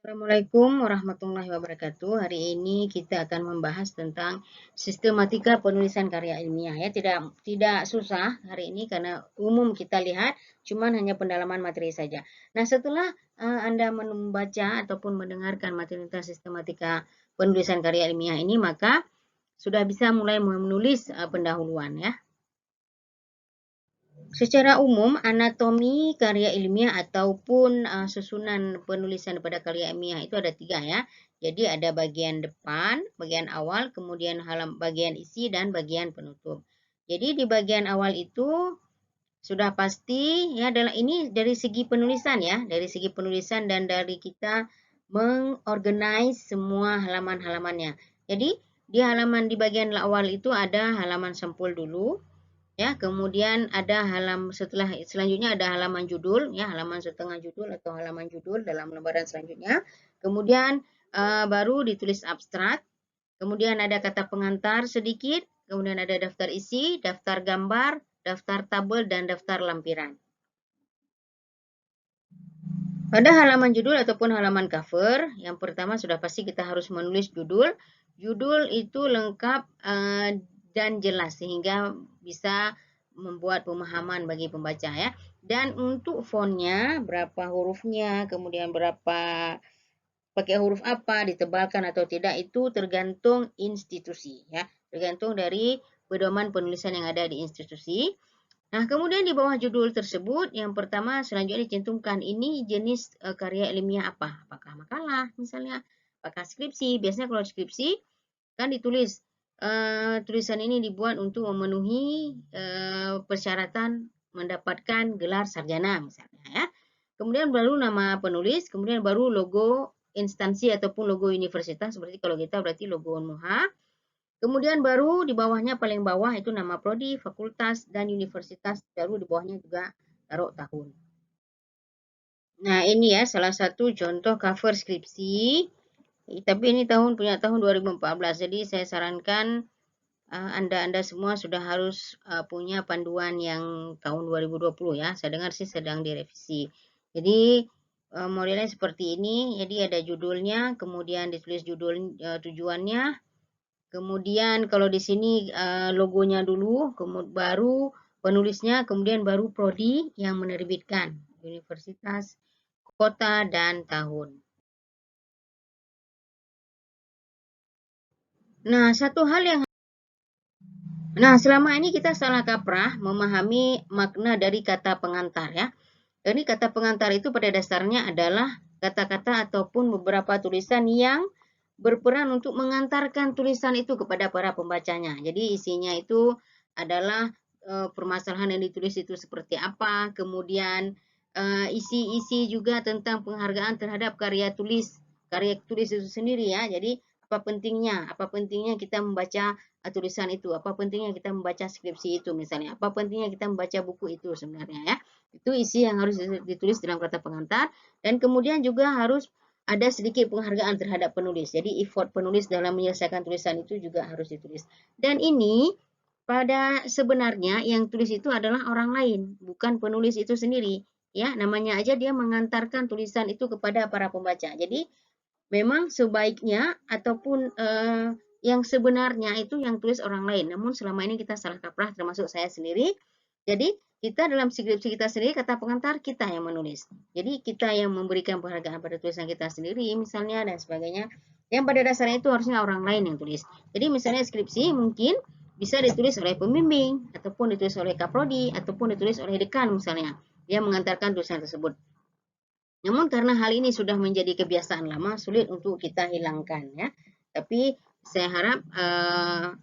Assalamualaikum warahmatullahi wabarakatuh. Hari ini kita akan membahas tentang sistematika penulisan karya ilmiah ya. Tidak susah hari ini karena umum kita lihat, cuman hanya pendalaman materi saja. Nah, setelah Anda membaca ataupun mendengarkan materi tentang sistematika penulisan karya ilmiah ini, maka sudah bisa mulai menulis pendahuluan ya. Secara umum, anatomi karya ilmiah ataupun susunan penulisan pada karya ilmiah itu ada 3 ya. Jadi ada bagian depan, bagian awal, kemudian bagian isi, dan bagian penutup. Jadi di bagian awal itu sudah pasti ya, ini dari segi penulisan ya, dari segi penulisan dan dari kita mengorganize semua halaman-halamannya. Jadi di bagian awal itu ada halaman sampul dulu. Ya, kemudian ada selanjutnya ada halaman judul ya, halaman setengah judul atau halaman judul dalam lembaran selanjutnya. Kemudian baru ditulis abstrak. Kemudian ada kata pengantar sedikit, kemudian ada daftar isi, daftar gambar, daftar tabel, dan daftar lampiran. Pada halaman judul ataupun halaman cover, yang pertama sudah pasti kita harus menulis judul. Judul itu lengkap dan jelas sehingga bisa membuat pemahaman bagi pembaca ya. Dan untuk fontnya, berapa hurufnya, kemudian pakai huruf apa, ditebalkan atau tidak, itu tergantung institusi ya. Tergantung dari pedoman penulisan yang ada di institusi. Nah, kemudian di bawah judul tersebut, yang pertama selanjutnya dicantumkan ini jenis karya ilmiah apa. Apakah makalah misalnya, apakah skripsi. Biasanya kalau skripsi kan ditulis tulisan ini dibuat untuk memenuhi persyaratan mendapatkan gelar sarjana misalnya ya. Kemudian baru nama penulis, kemudian baru logo instansi ataupun logo universitas, seperti kalau kita berarti logo UNMUHA. Kemudian baru di bawahnya paling bawah itu nama prodi, fakultas, dan universitas, baru di bawahnya juga taruh tahun. Nah, ini ya salah satu contoh cover skripsi. Tapi ini punya tahun 2014. Jadi saya sarankan Anda semua sudah harus punya panduan yang tahun 2020 ya. Saya dengar sih sedang direvisi. Jadi modelnya seperti ini. Jadi ada judulnya, kemudian ditulis judul tujuannya. Kemudian kalau di sini logonya dulu, kemudian baru penulisnya, kemudian baru prodi yang menerbitkan, universitas, kota, dan tahun. Nah, selama ini kita salah kaprah memahami makna dari kata pengantar ya. Jadi kata pengantar itu pada dasarnya adalah kata-kata ataupun beberapa tulisan yang berperan untuk mengantarkan tulisan itu kepada para pembacanya. Jadi isinya itu adalah permasalahan yang ditulis itu seperti apa, kemudian isi-isi juga tentang penghargaan terhadap karya tulis itu sendiri ya. Jadi apa pentingnya kita membaca tulisan itu, apa pentingnya kita membaca skripsi itu misalnya, apa pentingnya kita membaca buku itu sebenarnya ya. Itu isi yang harus ditulis dalam kata pengantar, dan kemudian juga harus ada sedikit penghargaan terhadap penulis. Jadi effort penulis dalam menyelesaikan tulisan itu juga harus ditulis. Dan ini pada sebenarnya yang tulis itu adalah orang lain, bukan penulis itu sendiri. Ya, namanya aja dia mengantarkan tulisan itu kepada para pembaca. Jadi memang sebaiknya ataupun yang sebenarnya itu yang tulis orang lain. Namun selama ini kita salah kaprah, termasuk saya sendiri. Jadi kita dalam skripsi kita sendiri, kata pengantar kita yang menulis. Jadi kita yang memberikan penghargaan pada tulisan kita sendiri misalnya dan sebagainya. Yang pada dasarnya itu harusnya orang lain yang tulis. Jadi misalnya skripsi mungkin bisa ditulis oleh pembimbing, ataupun ditulis oleh kaprodi, ataupun ditulis oleh dekan misalnya. Dia mengantarkan tulisan tersebut. Namun karena hal ini sudah menjadi kebiasaan lama, sulit untuk kita hilangkan ya. Tapi saya harap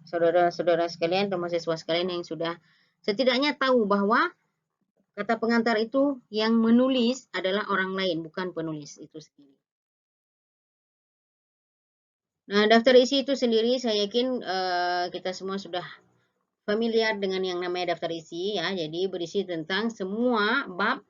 saudara-saudara sekalian atau mahasiswa sekalian yang sudah setidaknya tahu bahwa kata pengantar itu yang menulis adalah orang lain, bukan penulis itu sendiri. Nah, daftar isi itu sendiri saya yakin kita semua sudah familiar dengan yang namanya daftar isi ya. Jadi berisi tentang semua bab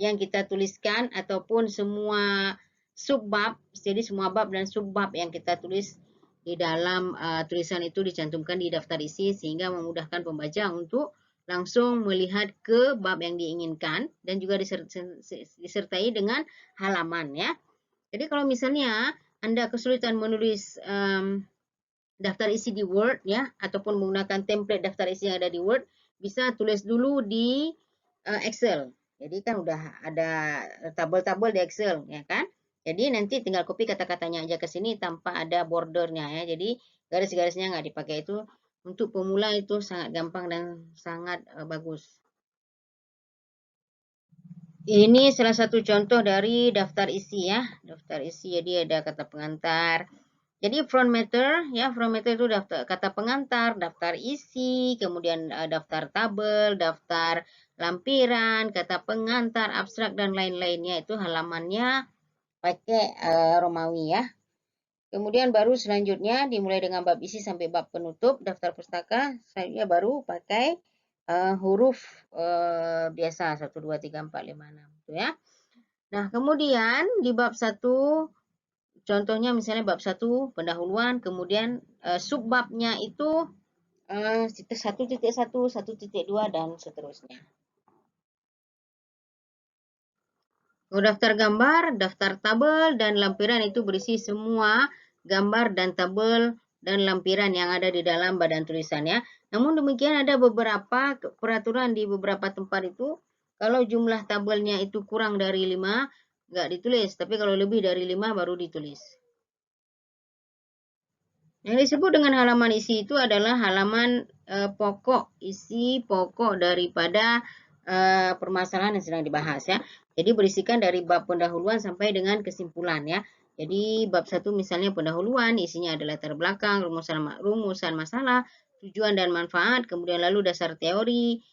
yang kita tuliskan ataupun semua subbab. Jadi semua bab dan subbab yang kita tulis di dalam tulisan itu dicantumkan di daftar isi sehingga memudahkan pembaca untuk langsung melihat ke bab yang diinginkan dan juga disertai dengan halaman ya. Jadi kalau misalnya Anda kesulitan menulis daftar isi di Word ya, ataupun menggunakan template daftar isi yang ada di Word, bisa tulis dulu di Excel. Jadi kan udah ada tabel-tabel di Excel ya kan. Jadi nanti tinggal copy kata-katanya aja ke sini tanpa ada bordernya ya. Jadi garis-garisnya nggak dipakai. Itu untuk pemula itu sangat gampang dan sangat bagus. Ini salah satu contoh dari daftar isi ya. Daftar isi, jadi ada kata pengantar. Jadi front matter ya, front matter itu daftar kata pengantar, daftar isi, kemudian daftar tabel, daftar lampiran, kata pengantar, abstrak dan lain-lainnya. Itu halamannya pakai Romawi ya. Kemudian baru selanjutnya dimulai dengan bab isi sampai bab penutup daftar pustaka. Saya baru pakai huruf biasa 1 2 3 4 5 6 gitu ya. Nah, kemudian di bab 1 contohnya misalnya bab 1 pendahuluan, kemudian subbabnya itu 1.1, 1.2 dan seterusnya. Daftar gambar, daftar tabel dan lampiran itu berisi semua gambar dan tabel dan lampiran yang ada di dalam badan tulisan ya. Namun demikian ada beberapa peraturan di beberapa tempat itu kalau jumlah tabelnya itu kurang dari 5 nggak ditulis, tapi kalau lebih dari 5 baru ditulis. Yang disebut dengan halaman isi itu adalah halaman pokok, isi pokok daripada permasalahan yang sedang dibahas ya. Jadi berisikan dari bab pendahuluan sampai dengan kesimpulan ya. Jadi bab 1 misalnya pendahuluan, isinya adalah latar belakang, rumusan masalah, tujuan dan manfaat, kemudian lalu dasar teori,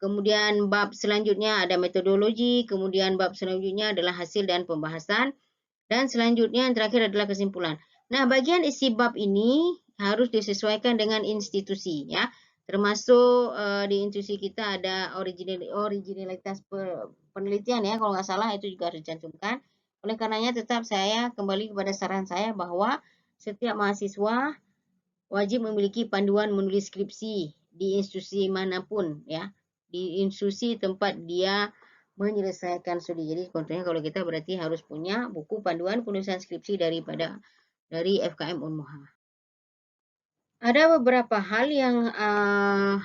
kemudian bab selanjutnya ada metodologi, kemudian bab selanjutnya adalah hasil dan pembahasan, dan selanjutnya yang terakhir adalah kesimpulan. Nah, bagian isi bab ini harus disesuaikan dengan institusi ya. Termasuk di institusi kita ada originalitas penelitian ya, kalau nggak salah itu juga harus dicantumkan. Oleh karenanya tetap saya kembali kepada saran saya bahwa setiap mahasiswa wajib memiliki panduan menulis skripsi di institusi manapun ya. Di institusi tempat dia menyelesaikan studi. Jadi contohnya kalau kita berarti harus punya buku panduan penulisan skripsi dari FKM Unmuha. Ada beberapa hal yang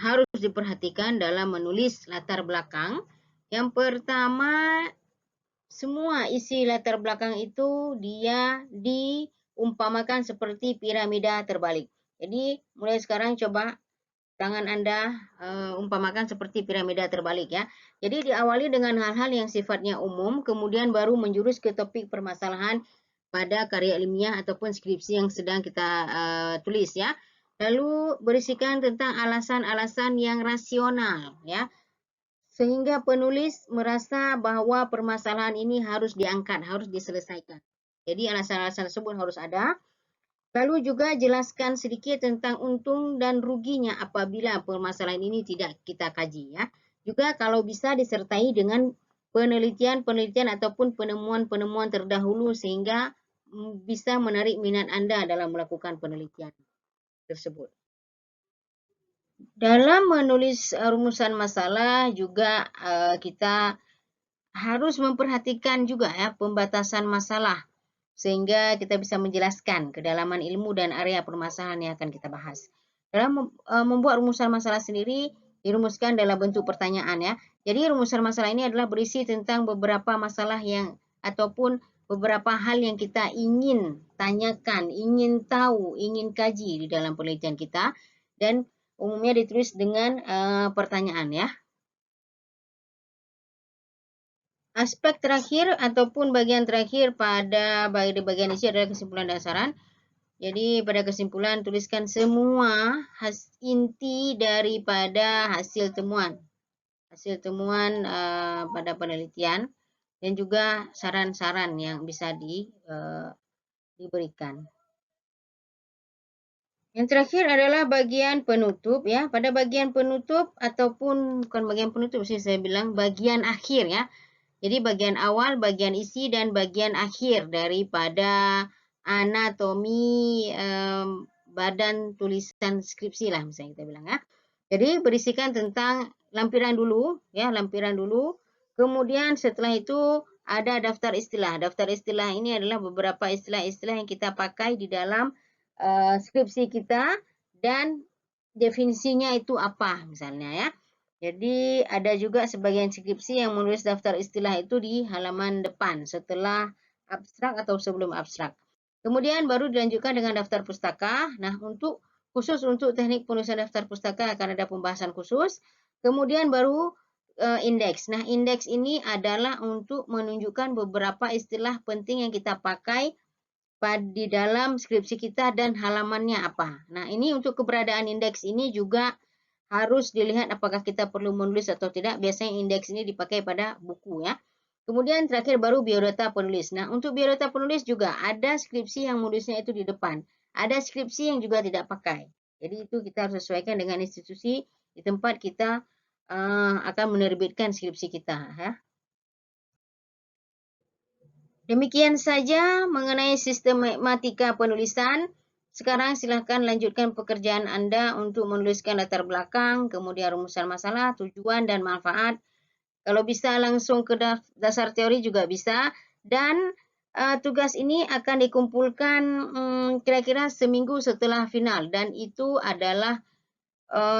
harus diperhatikan dalam menulis latar belakang. Yang pertama, semua isi latar belakang itu dia diumpamakan seperti piramida terbalik. Jadi mulai sekarang coba tangan Anda umpamakan seperti piramida terbalik ya. Jadi diawali dengan hal-hal yang sifatnya umum, kemudian baru menjurus ke topik permasalahan pada karya ilmiah ataupun skripsi yang sedang kita tulis ya. Lalu berisikan tentang alasan-alasan yang rasional ya. Sehingga penulis merasa bahwa permasalahan ini harus diangkat, harus diselesaikan. Jadi alasan-alasan tersebut harus ada. Lalu juga jelaskan sedikit tentang untung dan ruginya apabila permasalahan ini tidak kita kaji ya. Juga kalau bisa disertai dengan penelitian-penelitian ataupun penemuan-penemuan terdahulu sehingga bisa menarik minat Anda dalam melakukan penelitian tersebut. Dalam menulis rumusan masalah juga kita harus memperhatikan juga ya pembatasan masalah sehingga kita bisa menjelaskan kedalaman ilmu dan area permasalahan yang akan kita bahas. Dalam membuat rumusan masalah sendiri dirumuskan dalam bentuk pertanyaan ya. Jadi rumusan masalah ini adalah berisi tentang beberapa masalah yang ataupun beberapa hal yang kita ingin tanyakan, ingin tahu, ingin kaji di dalam penelitian kita dan umumnya ditulis dengan pertanyaan ya. Aspek terakhir ataupun bagian terakhir pada bagian isi adalah kesimpulan dan saran. Jadi pada kesimpulan tuliskan semua inti daripada hasil temuan. Hasil temuan pada penelitian dan juga saran-saran yang bisa diberikan. Yang terakhir adalah bagian penutup ya. Pada bagian penutup ataupun bukan bagian penutup sih saya bilang bagian akhir ya. Jadi bagian awal, bagian isi, dan bagian akhir daripada anatomi badan tulisan skripsi lah misalnya kita bilang ya. Jadi berisikan tentang lampiran dulu ya, lampiran dulu. Kemudian setelah itu ada daftar istilah. Daftar istilah ini adalah beberapa istilah-istilah yang kita pakai di dalam skripsi kita dan definisinya itu apa misalnya ya. Jadi ada juga sebagian skripsi yang menulis daftar istilah itu di halaman depan setelah abstrak atau sebelum abstrak. Kemudian baru dilanjutkan dengan daftar pustaka. Nah, khusus untuk teknik penulisan daftar pustaka akan ada pembahasan khusus. Kemudian baru indeks. Nah, indeks ini adalah untuk menunjukkan beberapa istilah penting yang kita pakai di dalam skripsi kita dan halamannya apa. Nah, ini untuk keberadaan indeks ini juga harus dilihat apakah kita perlu menulis atau tidak. Biasanya indeks ini dipakai pada buku ya. Kemudian terakhir baru biodata penulis. Nah, untuk biodata penulis juga ada skripsi yang menulisnya itu di depan. Ada skripsi yang juga tidak pakai. Jadi itu kita harus sesuaikan dengan institusi di tempat kita akan menerbitkan skripsi kita ya. Demikian saja mengenai sistematika penulisan. Sekarang silahkan lanjutkan pekerjaan Anda untuk menuliskan latar belakang, kemudian rumusan masalah, tujuan, dan manfaat. Kalau bisa langsung ke dasar teori juga bisa. Dan tugas ini akan dikumpulkan kira-kira seminggu setelah final. Dan itu adalah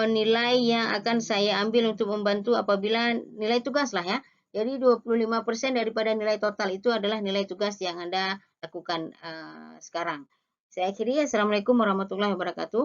nilai yang akan saya ambil untuk membantu apabila nilai tugas lah ya. Jadi 25% daripada nilai total itu adalah nilai tugas yang Anda lakukan sekarang. Saya akhiri. Assalamualaikum warahmatullahi wabarakatuh.